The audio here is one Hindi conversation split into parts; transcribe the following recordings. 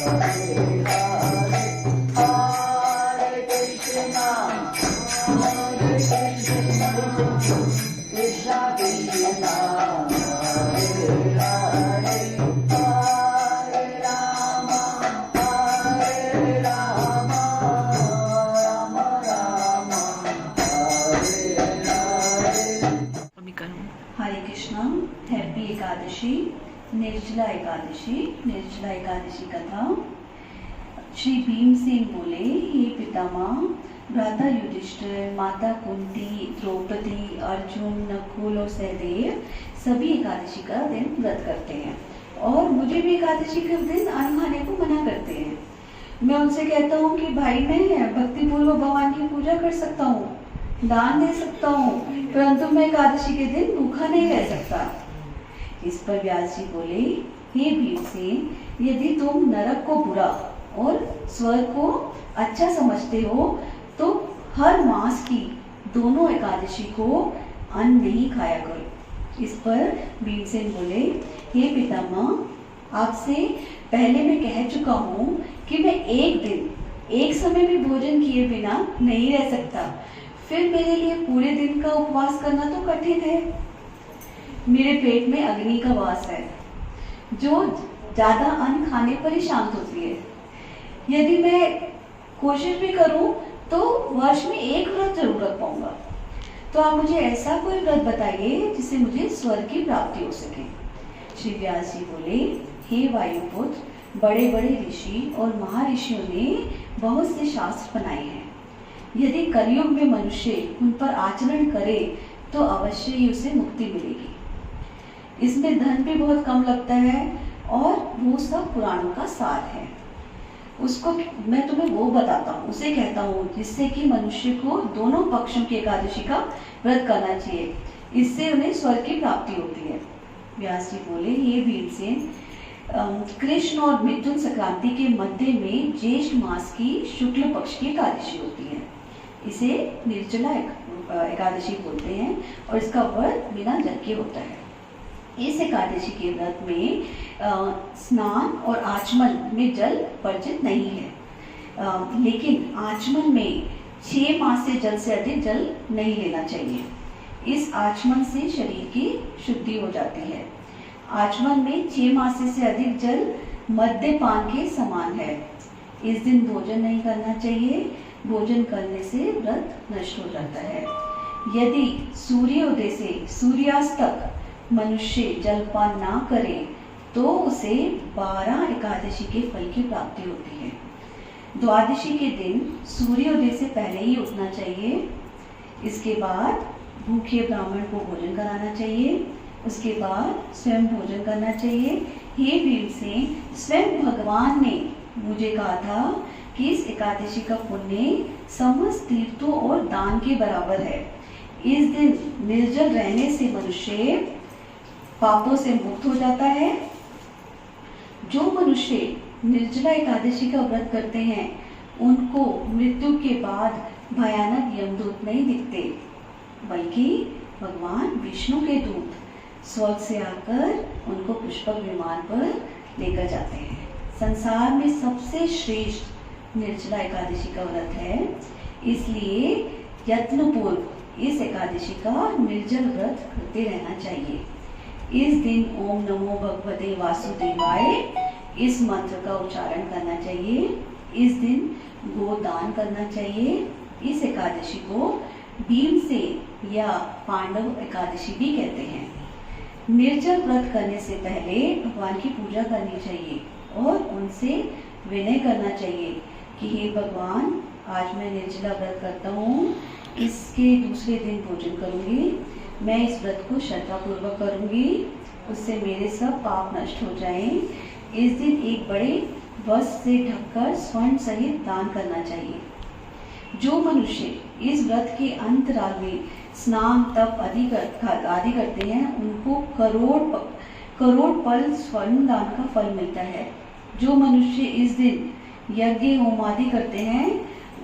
हरे कृष्णा। हैप्पी एकादशी, निर्जला एकादशी। निर्जला एकादशी कथा। श्री भीमसेन बोले, हे पितामह, भ्राता युधिष्ठिर, माता कुंती, द्रौपदी, अर्जुन, नकुल और सहदेव सभी एकादशी का दिन व्रत करते हैं और मुझे भी एकादशी के दिन अन्न खाने को मना करते हैं। मैं उनसे कहता हूँ कि भाई मैं भक्ति पूर्वक भगवान की पूजा कर सकता हूँ, दान दे सकता हूँ, परंतु मैं एकादशी के दिन भूखा नहीं रह सकता। इस पर व्यास जी बोले, हे भीमसेन, यदि तुम नरक को बुरा और स्वर्ग को अच्छा समझते हो तो हर मास की दोनों एकादशी को अन्न नहीं खाया करो। इस पर भीमसेन बोले, हे पितामह, आपसे पहले मैं कह चुका हूँ कि मैं एक दिन एक समय भी भोजन किए बिना नहीं रह सकता, फिर मेरे लिए पूरे दिन का उपवास करना तो कठिन है। मेरे पेट में अग्नि का वास है जो ज्यादा अन्न खाने पर ही शांत होती है। यदि मैं कोशिश भी करूं तो वर्ष में एक व्रत जरूर रख पाऊंगा। तो आप मुझे ऐसा कोई व्रत बताइए जिससे मुझे स्वर्ग की प्राप्ति हो सके। श्री व्यास जी बोले, हे वायुपुत्र, बड़े बड़े ऋषि और महर्षियों ने बहुत से शास्त्र बनाए हैं। यदि कलयुग में मनुष्य उन पर आचरण करे तो अवश्य ही उसे मुक्ति मिलेगी। इसमें धन भी बहुत कम लगता है और वो सब पुराणों का सार है। उसको मैं तुम्हें वो बताता हूँ, उसे कहता हूँ जिससे कि मनुष्य को दोनों पक्षों की एकादशी का व्रत करना चाहिए, इससे उन्हें स्वर्ग की प्राप्ति होती है। व्यास जी बोले, ये भीमसेन, कृष्ण और मिथुन संक्रांति के मध्य में ज्येष्ठ मास की शुक्ल पक्ष की एकादशी होती है। इसे निर्जला एकादशी बोलते हैं और इसका व्रत बिना जल के होता है। इस एकादशी के व्रत में स्नान और आचमन में जल वर्जित नहीं है, लेकिन आचमन में 6 मास से जल से अधिक जल नहीं लेना चाहिए। इस आचमन से शरीर की शुद्धि हो जाती है। आचमन में 6 मास से अधिक जल मद्यपान के समान है। इस दिन भोजन नहीं करना चाहिए। भोजन करने से व्रत नष्ट हो जाता है। यदि सूर्योदय से सूर्यास्त तक मनुष्य जलपान ना करे तो उसे 12 एकादशी के फल की प्राप्ति होती है। द्वादशी के दिन सूर्योदय से पहले ही उठना चाहिए। इसके बाद भूखे ब्राह्मण को भोजन कराना चाहिए। उसके बाद स्वयं भोजन करना चाहिए। हे भीमसेन, स्वयं भगवान ने मुझे कहा था कि इस एकादशी का पुण्य समस्त तीर्थों और दान के बराबर है। इस दिन निर्जल रहने से मनुष्य पापों से मुक्त हो जाता है। जो मनुष्य निर्जला एकादशी का व्रत करते हैं उनको मृत्यु के बाद भयानक यमदूत नहीं दिखते, बल्कि भगवान विष्णु के दूत स्वर्ग से आकर उनको पुष्पक विमान पर लेकर जाते हैं। संसार में सबसे श्रेष्ठ निर्जला एकादशी का व्रत है, इसलिए यत्नपूर्वक इस एकादशी का निर्जल व्रत करते रहना चाहिए। इस दिन ओम नमो भगवते वासुदेवाय इस मंत्र का उच्चारण करना चाहिए। इस दिन गोदान करना चाहिए। इस एकादशी को भीमसेन या पांडव एकादशी भी कहते हैं। निर्जल व्रत करने से पहले भगवान की पूजा करनी चाहिए और उनसे विनय करना चाहिए कि हे भगवान, आज मैं निर्जला व्रत करता हूँ, इसके दूसरे दिन भोजन करूँगी, मैं इस व्रत को श्रद्धापूर्वक करूँगी, उससे मेरे सब पाप नष्ट हो जाएं। इस दिन एक बड़े वस्त्र से ढककर स्वर्ण सहित दान करना चाहिए। जो मनुष्य इस व्रत के अंतराल में स्नान तप आदि करते हैं उनको करोड़ पल स्वर्ण दान का फल मिलता है। जो मनुष्य इस दिन यज्ञ होम आदि करते हैं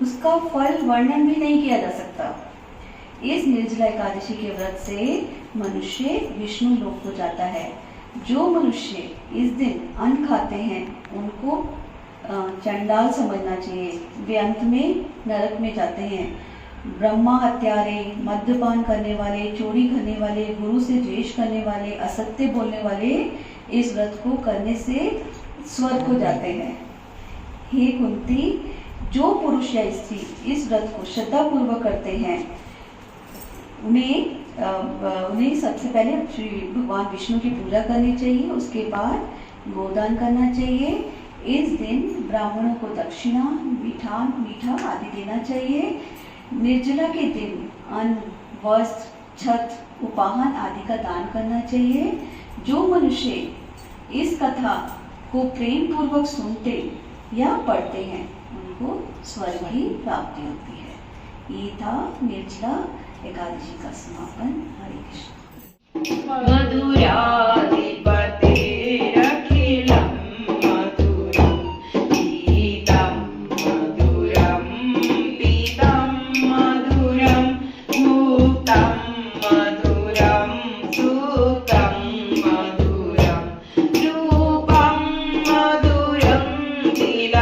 उसका फल वर्णन भी नहीं किया जा सकता। इस निर्जला एकादशी के व्रत से मनुष्य विष्णु लोक को जाता है। जो मनुष्य इस दिन अन्न खाते हैं उनको चंडाल समझना चाहिए। वे अंत में नरक में जाते हैं। ब्रह्मा हत्यारे, मद्यपान करने वाले, चोरी करने वाले, गुरु से द्वेष करने वाले, असत्य बोलने वाले इस व्रत को करने से स्वर्ग को जाते हैं। हे कुंती, जो पुरुष या स्त्री इस व्रत को श्रद्धापूर्वक करते हैं उन्हें सबसे पहले श्री भगवान विष्णु की पूजा करनी चाहिए, उसके बाद गोदान करना चाहिए। इस दिन ब्राह्मणों को दक्षिणा, मीठा आदि देना चाहिए। निर्जला के दिन अन्न, वस्त्र, छत, उपाहन आदि का दान करना चाहिए। जो मनुष्य इस कथा को प्रेम पूर्वक सुनते या पढ़ते हैं उनको स्वर्ग की प्राप्ति होती है। ये था निर्जला एकादशी का समापन। हरे कृष्ण। मधुराधिपतिरखिलं मधुरं गीतं मधुरं पीतं मधुरं मुक्तं मधुरं सुतं मधुरं रूपं मधुरं तिलकं